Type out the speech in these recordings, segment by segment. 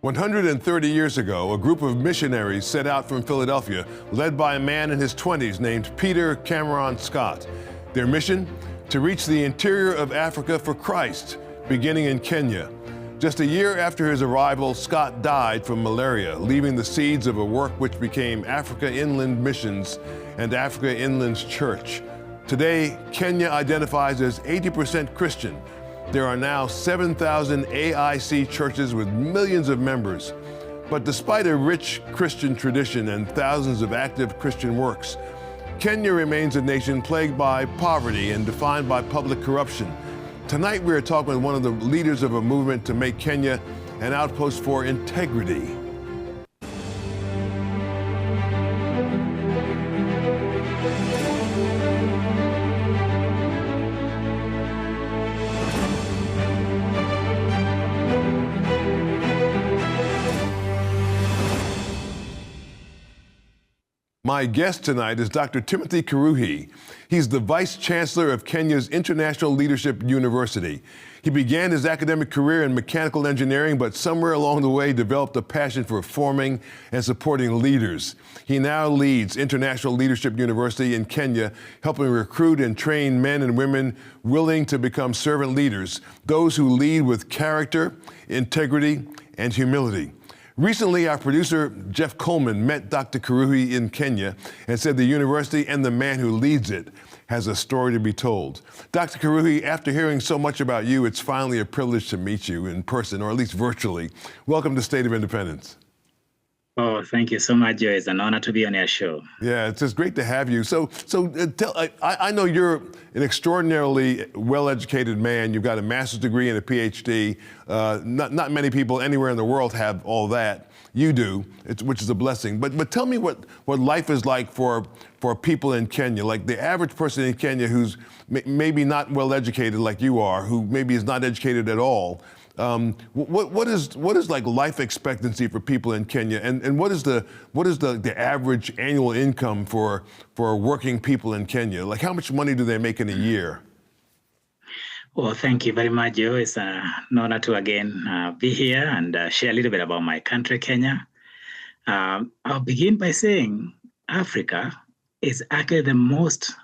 130 years ago, a group of missionaries set out from Philadelphia, led by a man in his 20s named Peter Cameron Scott. Their mission? To reach the interior of Africa for Christ, beginning in Kenya. Just a year after his arrival, Scott died from malaria, leaving the seeds of a work which became Africa Inland Missions and Africa Inland's Church. Today, Kenya identifies as 80% Christian. There are now 7,000 AIC churches with millions of members. But despite a rich Christian tradition and thousands of active Christian works, Kenya remains a nation plagued by poverty and defined by public corruption. Tonight we are talking with one of the leaders of a movement to make Kenya an outpost for integrity. My guest tonight is Dr. Timothy Karuhi. He's the Vice Chancellor of Kenya's International Leadership University. He began his academic career in mechanical engineering, but somewhere along the way developed a passion for forming and supporting leaders. He now leads International Leadership University in Kenya, helping recruit and train men and women willing to become servant leaders, those who lead with character, integrity, and humility. Recently, our producer, Jeff Coleman, met Dr. Karuhi in Kenya and said the university and the man who leads it has a story to be told. Dr. Karuhi, after hearing so much about you, it's finally a privilege to meet you in person, or at least virtually. Welcome to State of Independence. Oh, thank you so much, Joe. It's an honor to be on your show. Yeah, it's just great to have you. I know you're an extraordinarily well-educated man. You've got a master's degree and a PhD. Not many people anywhere in the world have all that. You do, which is a blessing. But tell me what life is like for people in Kenya, like the average person in Kenya who's maybe not well-educated like you are, who maybe is not educated at all. What is like life expectancy for people in Kenya, and what is the average annual income for working people in Kenya? Like, how much money do they make in a year? Well, thank you very much, Joe. It's an honor to again be here and share a little bit about my country, Kenya. I'll begin by saying Africa is actually the most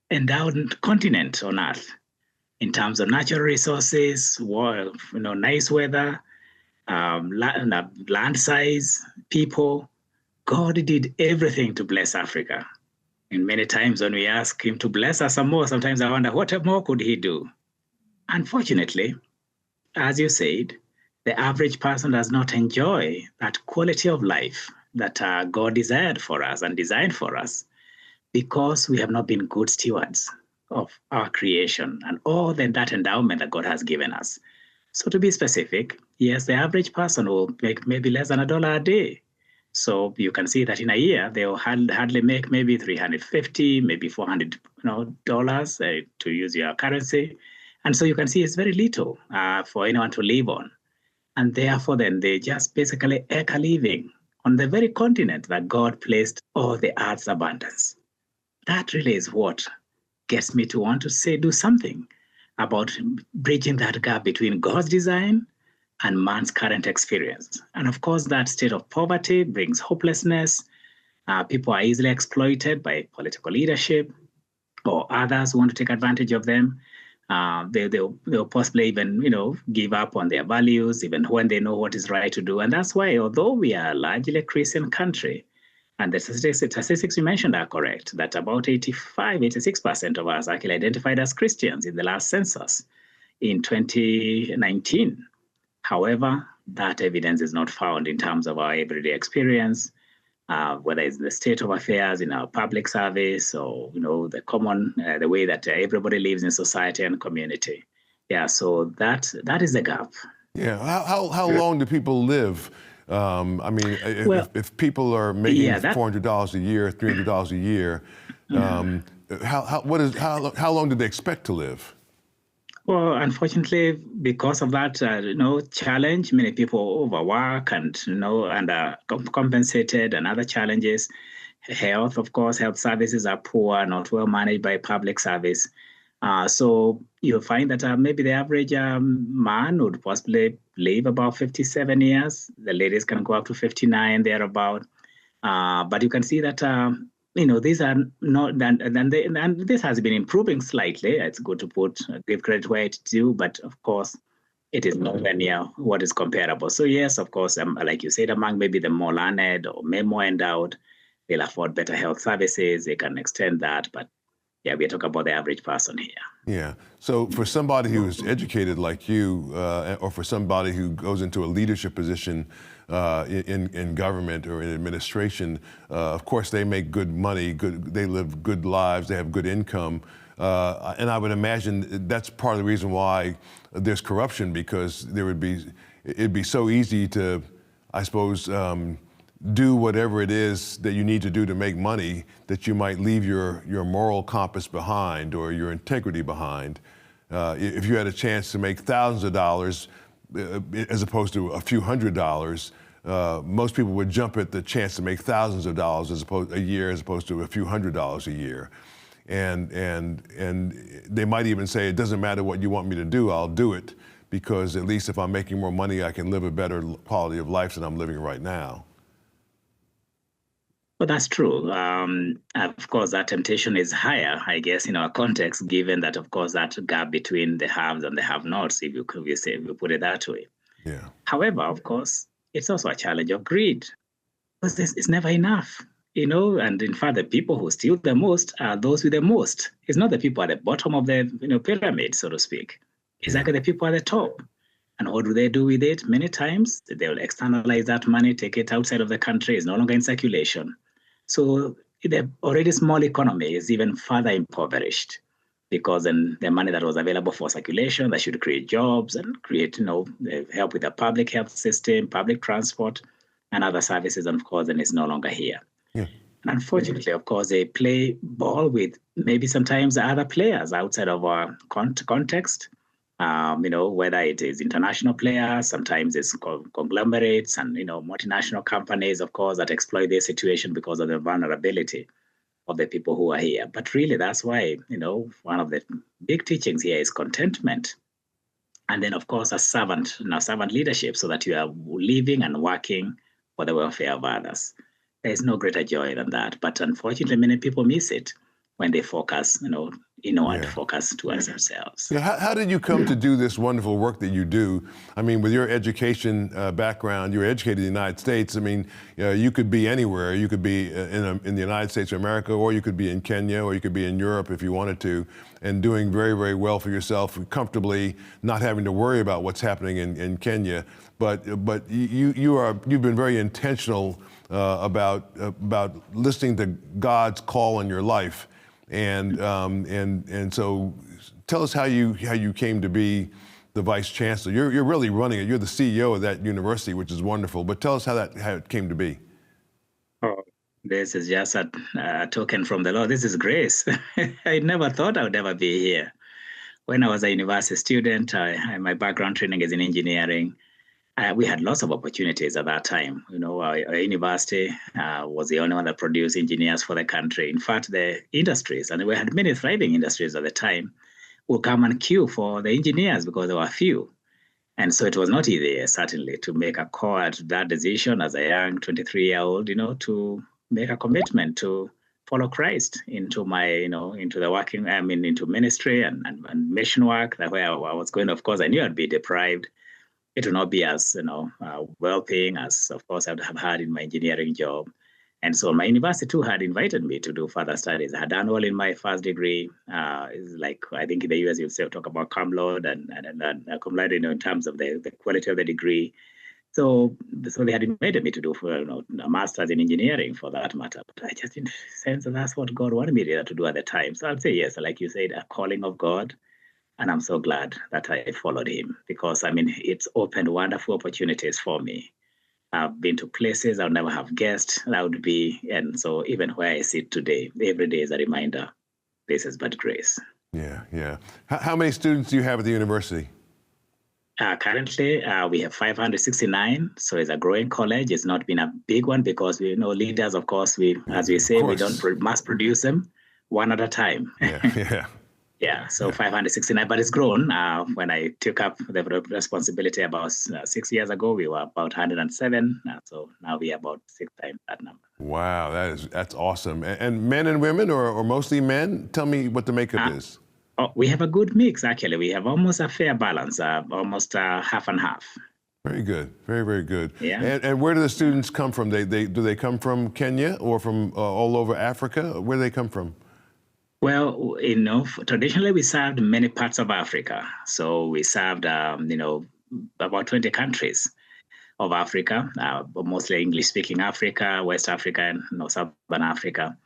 endowed continent on earth. In terms of natural resources, nice weather, land size, people, God did everything to bless Africa. And many times when we ask him to bless us some more, sometimes I wonder, what more could he do? Unfortunately, as you said, the average person does not enjoy that quality of life that God desired for us and designed for us, because we have not been good stewards of our creation and all that endowment that God has given us. So to be specific, yes, the average person will make maybe less than $1 a day. So you can see that in a year, they'll hardly make maybe $350, maybe $400 dollars to use your currency. And so you can see it's very little for anyone to live on. And therefore, then they just basically eke a living on the very continent that God placed all the earth's abundance. That really is what gets me to want to do something about bridging that gap between God's design and man's current experience. And of course, that state of poverty brings hopelessness. People are easily exploited by political leadership or others who want to take advantage of them. They'll possibly even, give up on their values, even when they know what is right to do. And that's why, although we are largely a Christian country, and the statistics you mentioned are correct, that about 86% of us actually identified as Christians in the last census in 2019. However, that evidence is not found in terms of our everyday experience, whether it's the state of affairs in our public service or, the way that everybody lives in society and community. Yeah, so that is the gap. Yeah, how long do people live? If people are making $400 a year, $300 a year, how long do they expect to live? Well, unfortunately, because of that, challenge, many people overwork and are compensated, and other challenges. Health, of course, health services are poor, not well managed by public service. So you'll find that maybe the average man would possibly live about 57 years. The ladies can go up to 59, thereabout. But you can see that these are not, and this has been improving slightly. It's good to give credit where it's due, but of course, it is nowhere near what is comparable. So yes, of course, like you said, among maybe the more learned or more endowed, they'll afford better health services. They can extend that, but yeah, we're talking about the average person here. Yeah. So for somebody who's educated like you, or for somebody who goes into a leadership position in government or in administration, of course they make good money, they live good lives, they have good income, and I would imagine that's part of the reason why there's corruption, because it'd be so easy to, I suppose, do whatever it is that you need to do to make money, that you might leave your moral compass behind or your integrity behind. If you had a chance to make thousands of dollars as opposed to a few $100s, most people would jump at the chance to make thousands of dollars a year as opposed to a few $100s a year. And they might even say, it doesn't matter what you want me to do, I'll do it, because at least if I'm making more money, I can live a better quality of life than I'm living right now. Well, that's true. Of course, that temptation is higher, I guess, in our context, given that, of course, that gap between the haves and the have-nots, if you put it that way. Yeah. However, of course, it's also a challenge of greed, because it's never enough, and in fact, the people who steal the most are those with the most. It's not the people at the bottom of the pyramid, so to speak. It's actually the people at the top. And what do they do with it? Many times, they will externalize that money, take it outside of the country. It's no longer in circulation. So the already small economy is even further impoverished, because then the money that was available for circulation, that should create jobs and create, help with the public health system, public transport, and other services, and of course, then it's no longer here. Yeah. And unfortunately, of course, they play ball with maybe sometimes other players outside of our context. Whether it is international players, sometimes it's conglomerates and, multinational companies, of course, that exploit their situation because of the vulnerability of the people who are here. But really, that's why, one of the big teachings here is contentment. And then, of course, servant leadership, so that you are living and working for the welfare of others. There is no greater joy than that. But unfortunately, many people miss it when they focus, focus towards themselves. Yeah. How did you come to do this wonderful work that you do? I mean, with your education background, you were educated in the United States. I mean, you could be anywhere. You could be in the United States of America, or you could be in Kenya, or you could be in Europe if you wanted to, and doing very, very well for yourself, comfortably, not having to worry about what's happening in Kenya. But you've been very intentional about listening to God's call in your life. And so tell us how you came to be the vice chancellor. You're really running it. You're the CEO of that university, which is wonderful. But tell us how it came to be. Oh, this is just a token from the Lord. This is grace. I never thought I would ever be here. When I was a university student, my background training is in engineering. We had lots of opportunities at that time. Our university was the only one that produced engineers for the country. In fact, the industries, and we had many thriving industries at the time, would come and queue for the engineers because there were few. And so it was not easy, certainly, to make a call at that decision as a young 23-year-old, to make a commitment to follow Christ into my, into the working, into ministry and mission work. That where I was going, of course, I knew I'd be deprived. It will not be as well-paying as, of course, I would have had in my engineering job. And so my university too had invited me to do further studies. I had done well in my first degree. It's like, I think in the US you still talk about cum laude and cum laude, in terms of the quality of the degree. So they had invited me to do a master's in engineering, for that matter. But I just didn't sense that that's what God wanted me to do at the time. So I'd say yes, like you said, a calling of God. And I'm so glad that I followed him, because, it's opened wonderful opportunities for me. I've been to places I would never have guessed that would be. And so even where I sit today, every day is a reminder, this is but grace. Yeah. How many students do you have at the university? Currently, we have 569. So it's a growing college. It's not been a big one because we know leaders, of course, we don't mass produce them one at a time. Yeah. Yeah, so 569, but it's grown. When I took up the responsibility about 6 years ago, we were about 107. So now we are about 6 times that number. Wow, that's awesome. And men and women, or mostly men? Tell me what the makeup is. Oh, we have a good mix, actually. We have almost a fair balance, almost half and half. Very good, very, very good. Yeah. And where do the students come from? Do they come from Kenya or from all over Africa? Where do they come from? Well, traditionally we served many parts of Africa. So we served, about 20 countries of Africa, mostly English-speaking Africa, West Africa, and Southern Africa.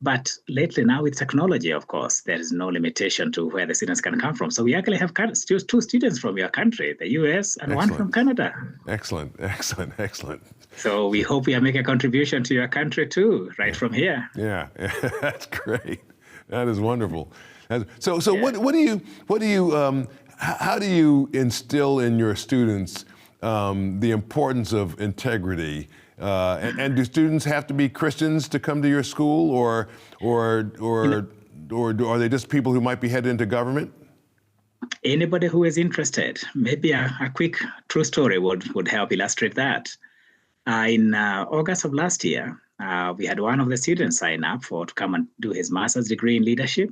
But lately now with technology, of course, there is no limitation to where the students can come from. So we actually have 2 students from your country, the US, and Excellent. one from Canada. Excellent, excellent, excellent. So we hope we are making a contribution to your country too, right from here. Yeah, that's great. That is wonderful. So yeah. How do you instill in your students the importance of integrity? And do students have to be Christians to come to your school, or are they just people who might be headed into government? Anybody who is interested. Maybe a quick true story would help illustrate that. In August of last year, we had one of the students sign up to come and do his master's degree in leadership.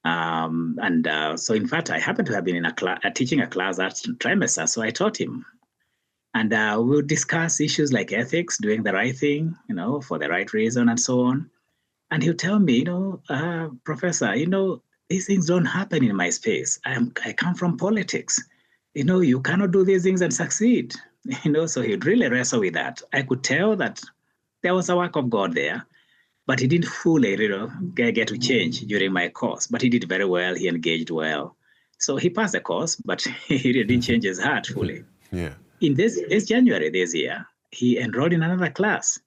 So in fact, I happened to have been in teaching a class that trimester, so I taught him. And we'll discuss issues like ethics, doing the right thing, for the right reason and so on. And he'll tell me, Professor, these things don't happen in my space. I come from politics. You cannot do these things and succeed. So he'd really wrestle with that. I could tell that there was a work of God there, but he didn't fully, get to change during my course. But he did very well. He engaged well. So he passed the course, but he didn't change his heart fully. Yeah. In this January this year, he enrolled in another class.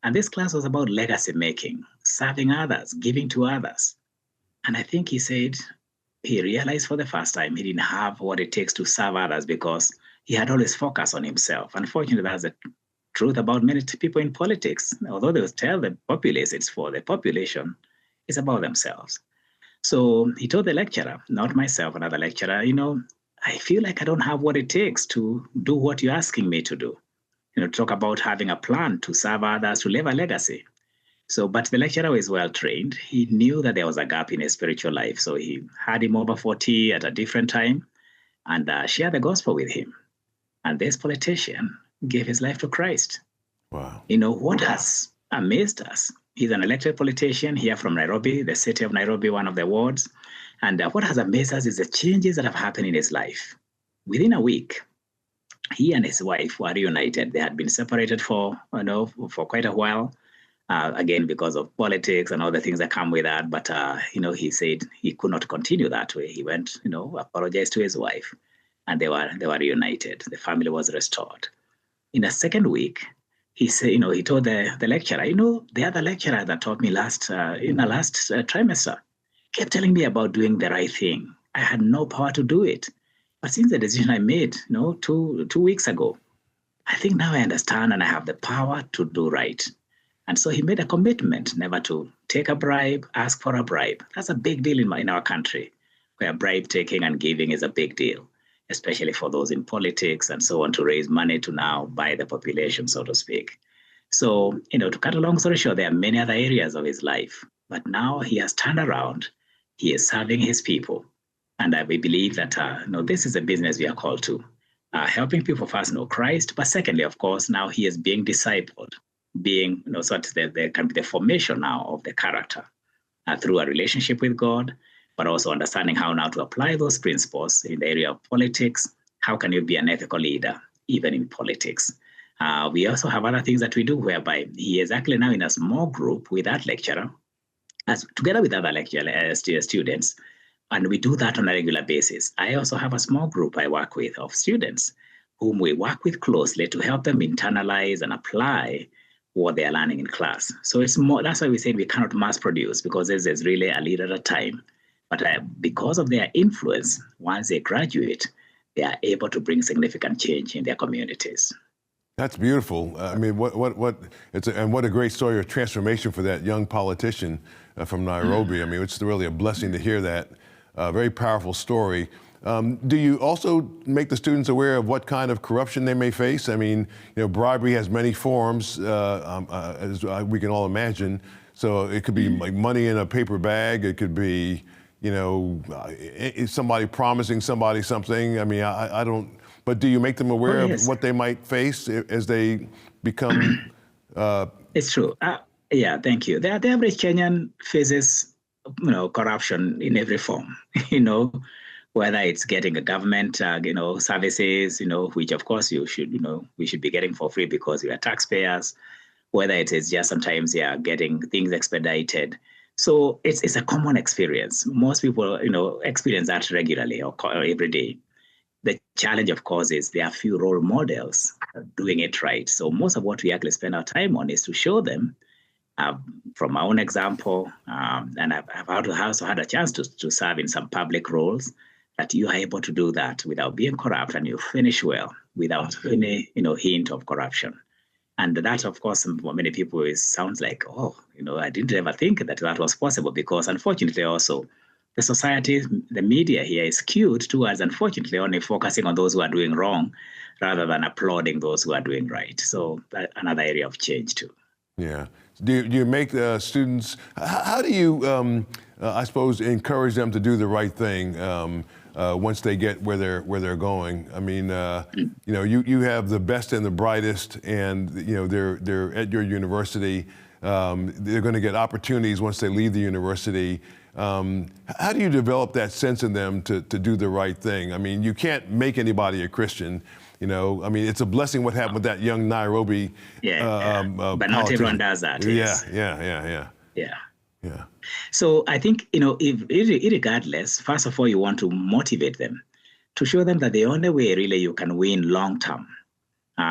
And this class was about legacy making, serving others, giving to others. And I think he said he realized for the first time he didn't have what it takes to serve others because he had always focused on himself. Unfortunately, that's the truth about many people in politics. Although they will tell the populace it's for the population, it's about themselves. So he told the lecturer, not myself, another lecturer, I feel like I don't have what it takes to do what you're asking me to do. Talk about having a plan to serve others, to leave a legacy. But the lecturer was well trained. He knew that there was a gap in his spiritual life. So he had him over for tea at a different time and shared the gospel with him. And this politician gave his life to Christ. Wow. What has amazed us? He's an elected politician here from Nairobi, the city of Nairobi, one of the wards. And what has amazed us is the changes that have happened in his life. Within a week, he and his wife were reunited. They had been separated for quite a while, again, because of politics and all the things that come with that. But, he said he could not continue that way. He went, apologized to his wife, and they were reunited. The family was restored. In the second week, he said, he told the lecturer, the other lecturer that taught me in the last trimester kept telling me about doing the right thing. I had no power to do it. But since the decision I made, 2 weeks ago, I think now I understand and I have the power to do right. And so he made a commitment never to take a bribe, ask for a bribe. That's a big deal in our country, where bribe taking and giving is a big deal, especially for those in politics and so on, to raise money to now buy the population, so to speak. So, to cut a long story short, there are many other areas of his life. But now he has turned around. He is serving his people. And we believe that this is a business we are called to, helping people first know Christ. But secondly, of course, now he is being discipled, being, so that there can be the formation now of the character through a relationship with God, but also understanding how now to apply those principles in the area of politics. How can you be an ethical leader, even in politics? We also have other things that we do whereby he is actually now in a small group with that lecturer, together with other students. And we do that on a regular basis. I also have a small group I work with of students whom we work with closely to help them internalize and apply what they are learning in class. So it's more, that's why we say we cannot mass produce, because this is really a leader at a time. But because of their influence, once they graduate, they are able to bring significant change in their communities. That's beautiful. I mean, what a great story of transformation for that young politician from Nairobi. I mean, it's really a blessing to hear that. a very powerful story. Do you also make the students aware of what kind of corruption they may face? I mean, bribery has many forms, as we can all imagine. So it could be like money in a paper bag. It could be, somebody promising somebody something. I mean, I don't. But do you make them aware of what they might face as they become? It's true. Yeah, thank you. The average Kenyan faces, corruption in every form. Whether it's getting a government, services, which of course we should be getting for free because we are taxpayers. Whether it is just sometimes, getting things expedited. So it's a common experience. Most people, experience that regularly or every day. The challenge, of course, is there are few role models doing it right. So most of what we actually spend our time on is to show them from my own example, and I've also had a chance to serve in some public roles, that you are able to do that without being corrupt, and you finish well without any hint of corruption. And that, of course, for many people, sounds like, I didn't ever think that was possible, because unfortunately also the society, the media here is skewed towards, unfortunately, only focusing on those who are doing wrong rather than applauding those who are doing right. So that's another area of change too. Yeah. Do you make students, how do you, I suppose, encourage them to do the right thing once they get where they're going? I mean, you have the best and the brightest, and they're at your university. They're going to get opportunities once they leave the university. How do you develop that sense in them to do the right thing? I mean, you can't make anybody a Christian. I mean, it's a blessing what happened with that young Nairobi. But not everyone does that. Yeah. So I think, regardless, first of all, you want to motivate them, to show them that the only way really you can win long term,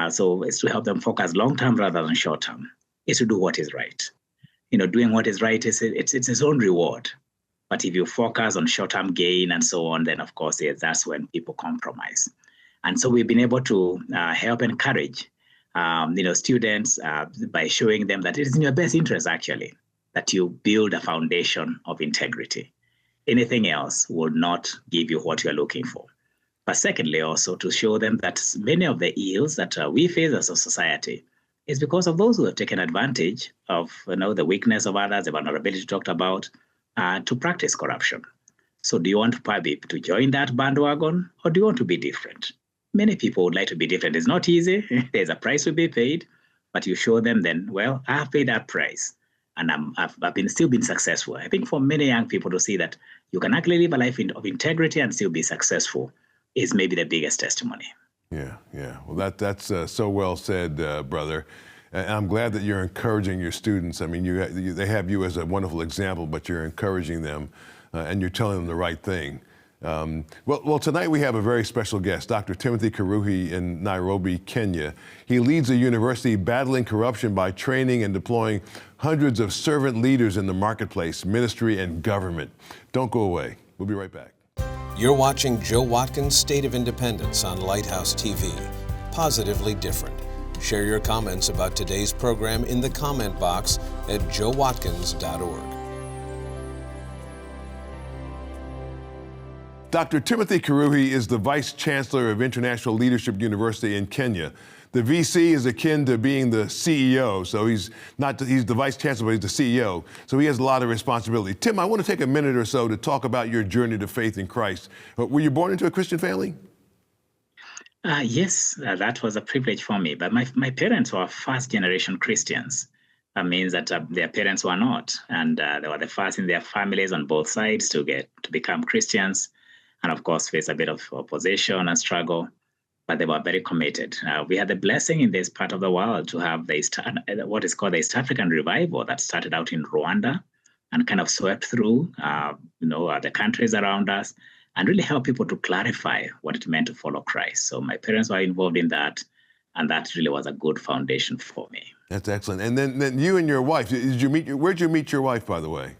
so it's to help them focus long term rather than short term, is to do what is right. Doing what is right it's its own reward. But if you focus on short term gain and so on, then of course that's when people compromise. And so we've been able to help encourage, students by showing them that it is in your best interest, actually, that you build a foundation of integrity. Anything else will not give you what you're looking for. But secondly, also to show them that many of the ills that we face as a society is because of those who have taken advantage of the weakness of others, the vulnerability talked about, to practice corruption. So do you want to join that bandwagon, or do you want to be different? Many people would like to be different. It's not easy. There's a price to be paid, but you show them then, well, I have paid that price, and I've still been successful. I think for many young people to see that you can actually live a life of integrity and still be successful is maybe the biggest testimony. Yeah. Well, that's so well said, brother. And I'm glad that you're encouraging your students. I mean, they have you as a wonderful example, but you're encouraging them and you're telling them the right thing. Well, tonight we have a very special guest, Dr. Timothy Karuhi in Nairobi, Kenya. He leads a university battling corruption by training and deploying hundreds of servant leaders in the marketplace, ministry, and government. Don't go away. We'll be right back. You're watching Joe Watkins' State of Independence on Lighthouse TV. Positively different. Share your comments about today's program in the comment box at joewatkins.org. Dr. Timothy Karuhi is the Vice Chancellor of International Leadership University in Kenya. The VC is akin to being the CEO, so he's the Vice Chancellor, but he's the CEO, so he has a lot of responsibility. Tim, I want to take a minute or so to talk about your journey to faith in Christ. Were you born into a Christian family? Yes, that was a privilege for me, but my parents were first-generation Christians. That means that their parents were not, and they were the first in their families on both sides to become Christians, and of course face a bit of opposition and struggle, but they were very committed. We had the blessing in this part of the world to have what is called the East African Revival that started out in Rwanda and kind of swept through the countries around us and really helped people to clarify what it meant to follow Christ. So my parents were involved in that, and that really was a good foundation for me. That's excellent. And then you and your wife, where'd you meet your wife, by the way?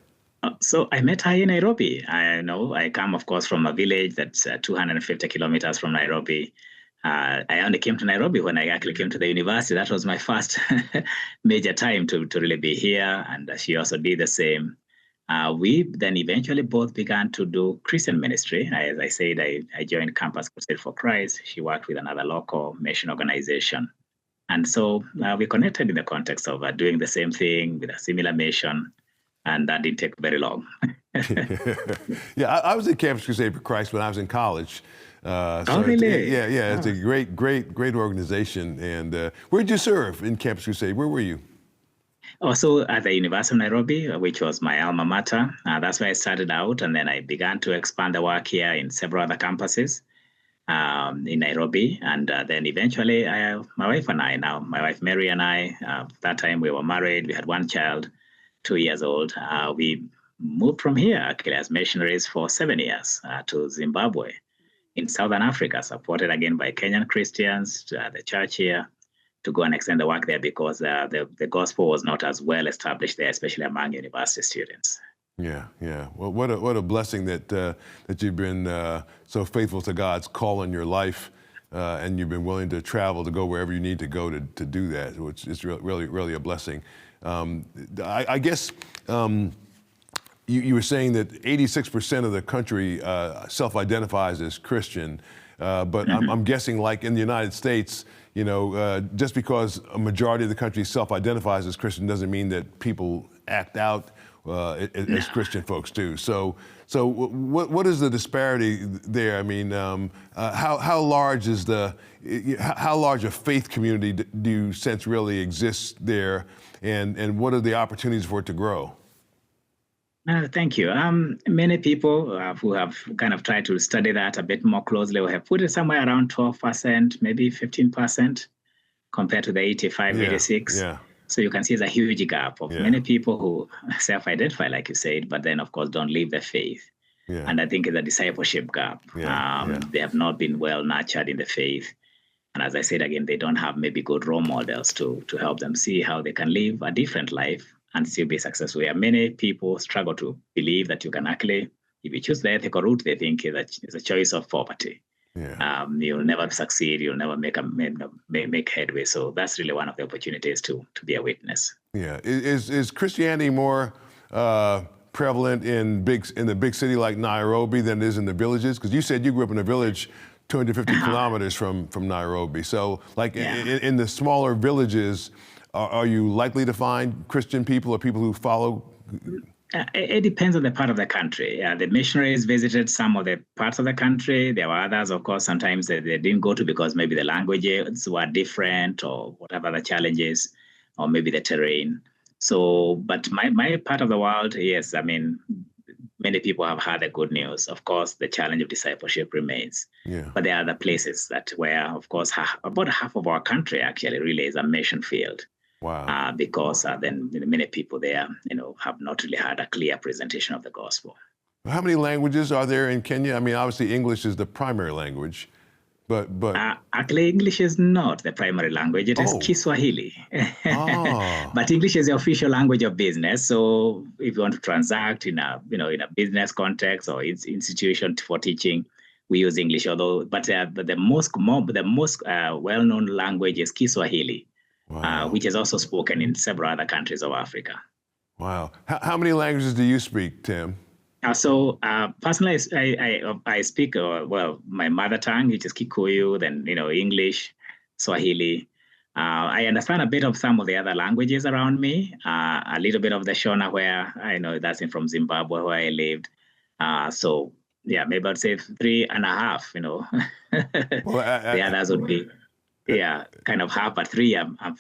So I met her in Nairobi. I come, of course, from a village that's 250 kilometers from Nairobi. I only came to Nairobi when I actually came to the university. That was my first major time to really be here, and she also did the same. We then eventually both began to do Christian ministry. As I said, I joined Campus Crusade for Christ. She worked with another local mission organization. And so we connected in the context of doing the same thing with a similar mission. And that didn't take very long. Yeah, I was at Campus Crusade for Christ when I was in college. Oh, really? Yeah, it's a great organization. And where did you serve in Campus Crusade? Where were you? Also at the University of Nairobi, which was my alma mater. That's where I started out. And then I began to expand the work here in several other campuses in Nairobi. And then eventually, my wife Mary and I, that time we were married. We had one child, 2 years old. We moved from here actually as missionaries for 7 years to Zimbabwe in Southern Africa, supported again by Kenyan Christians, the church here, to go and extend the work there because the gospel was not as well established there, especially among university students. Yeah. Well, what a blessing that you've been so faithful to God's call in your life, and you've been willing to travel to go wherever you need to go to do that, which is really a blessing. I guess you were saying that 86% of the country self-identifies as Christian, but I'm guessing, like in the United States, just because a majority of the country self-identifies as Christian doesn't mean that people act out as Christian folks do. So what is the disparity there? I mean, how large a faith community do you sense really exists there, and what are the opportunities for it to grow? Thank you. Many people who have kind of tried to study that a bit more closely will have put it somewhere around 12%, maybe 15% compared to the 85, 86. Yeah. So you can see there's a huge gap of many people who self-identify, like you said, but then, of course, don't live the faith. Yeah. And I think it's a discipleship gap. They have not been well nurtured in the faith. And as I said, again, they don't have maybe good role models to help them see how they can live a different life and still be successful. Yeah, many people struggle to believe that you can actually, if you choose the ethical route, they think that it's a choice of poverty. Yeah. You'll never succeed. You'll never make headway. So that's really one of the opportunities to be a witness. Yeah. Is Christianity more prevalent in the big city like Nairobi than it is in the villages? Because you said you grew up in a village 250 kilometers from Nairobi. So like in the smaller villages, are you likely to find Christian people or people who follow? It depends on the part of the country. The missionaries visited some of the parts of the country. There were others, of course, sometimes they didn't go to because maybe the languages were different or whatever the challenges, or maybe the terrain. So, but my part of the world, yes, I mean, many people have heard the good news. Of course, the challenge of discipleship remains. Yeah. But there are other places where, of course, about half of our country actually really is a mission field. Wow. Because then many people there, have not really had a clear presentation of the gospel. How many languages are there in Kenya? I mean, obviously English is the primary language, but actually English is not the primary language. It is Kiswahili. But English is the official language of business. So if you want to transact in a business context or institution for teaching, we use English. But the most well-known language is Kiswahili. Wow. Which is also spoken in several other countries of Africa. Wow. How many languages do you speak, Tim? Personally, I speak, my mother tongue, which is Kikuyu, then, English, Swahili. I understand a bit of some of the other languages around me, a little bit of the Shona, where I know that's from Zimbabwe, where I lived. Maybe I'd say 3.5, Well, the others would be... Yeah, kind of half, but 3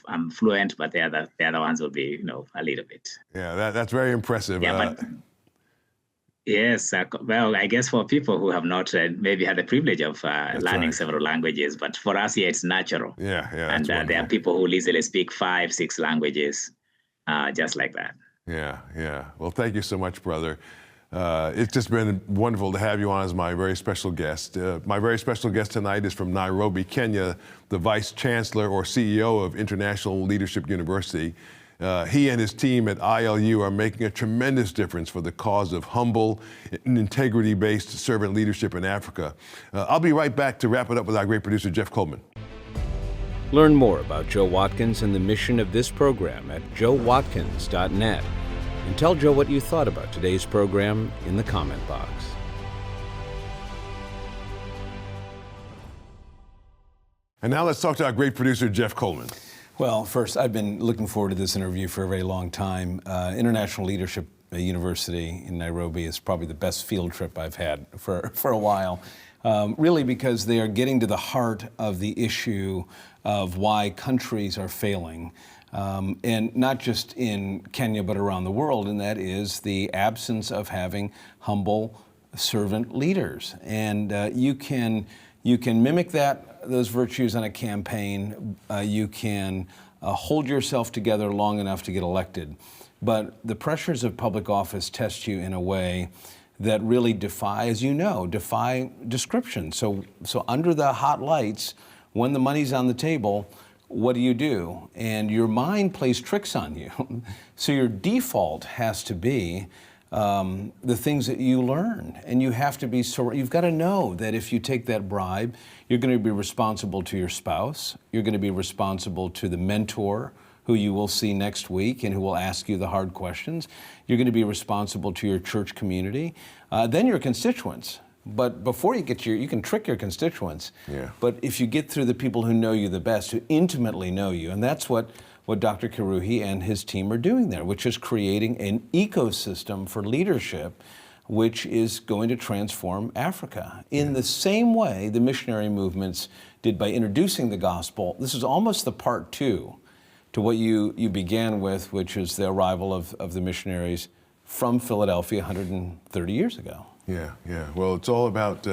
I'm fluent, but the other ones will be, a little bit. Yeah, that's very impressive. Yeah, but yes, well, I guess for people who have not maybe had the privilege of learning several languages, but for us here it's natural. Yeah. And there are people who easily speak 5, 6 languages, just like that. Yeah. Well, thank you so much, brother. It's just been wonderful to have you on as my very special guest. My very special guest tonight is from Nairobi, Kenya, the Vice Chancellor or CEO of International Leadership University. He and his team at ILU are making a tremendous difference for the cause of humble and integrity-based servant leadership in Africa. I'll be right back to wrap it up with our great producer, Jeff Coleman. Learn more about Joe Watkins and the mission of this program at joewatkins.net. And tell Joe what you thought about today's program in the comment box. And now let's talk to our great producer, Jeff Coleman. Well, first, I've been looking forward to this interview for a very long time. International Leadership University in Nairobi is probably the best field trip I've had for a while, really because they are getting to the heart of the issue of why countries are failing, and not just in Kenya but around the world, and that is the absence of having humble servant leaders. And you can mimic those virtues on a campaign. You can hold yourself together long enough to get elected. But the pressures of public office test you in a way that really defy description. So under the hot lights, when the money's on the table, what do? And your mind plays tricks on you. So your default has to be the things that you learn. And you have to be, you've got to know that if you take that bribe, you're going to be responsible to your spouse, you're going to be responsible to the mentor who you will see next week and who will ask you the hard questions. You're going to be responsible to your church community, then your constituents. But before you get you can trick your constituents. Yeah. But if you get through the people who know you the best, who intimately know you, and that's what Dr. Kiruhi and his team are doing there, which is creating an ecosystem for leadership which is going to transform Africa. In the same way the missionary movements did by introducing the gospel. This is almost the part two to what you began with, which is the arrival of the missionaries from Philadelphia 130 years ago. Yeah. Well, it's all about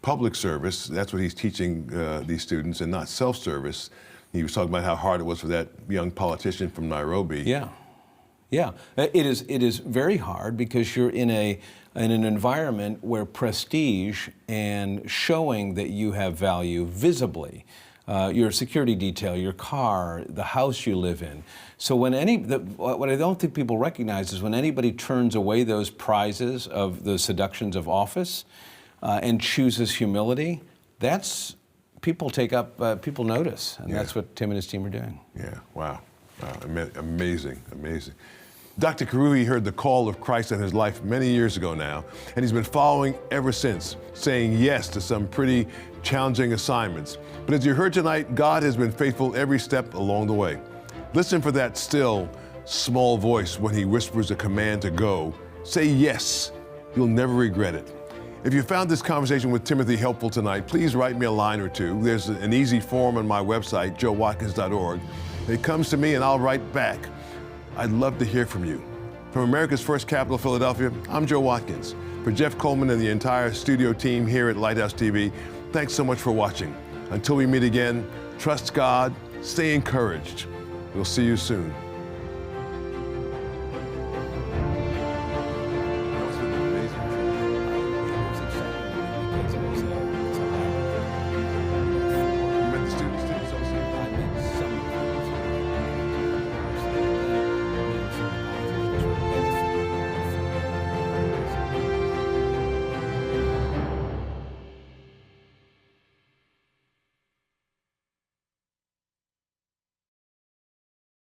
public service. That's what he's teaching these students, and not self-service. He was talking about how hard it was for that young politician from Nairobi. Yeah. It is very hard because you're in an environment where prestige and showing that you have value visibly, your security detail, your car, the house you live in. So what I don't think people recognize is when anybody turns away those prizes of the seductions of office and chooses humility, that's people notice, and that's what Tim and his team are doing. Yeah, wow. Amazing. Dr. Kiruhi heard the call of Christ in his life many years ago now, and he's been following ever since, saying yes to some pretty challenging assignments. But as you heard tonight, God has been faithful every step along the way. Listen for that still, small voice when he whispers a command to go. Say yes. You'll never regret it. If you found this conversation with Timothy helpful tonight, please write me a line or two. There's an easy form on my website, joewatkins.org. It comes to me and I'll write back. I'd love to hear from you. From America's first capital, Philadelphia, I'm Joe Watkins. For Jeff Coleman and the entire studio team here at Lighthouse TV, thanks so much for watching. Until we meet again, trust God, stay encouraged. We'll see you soon.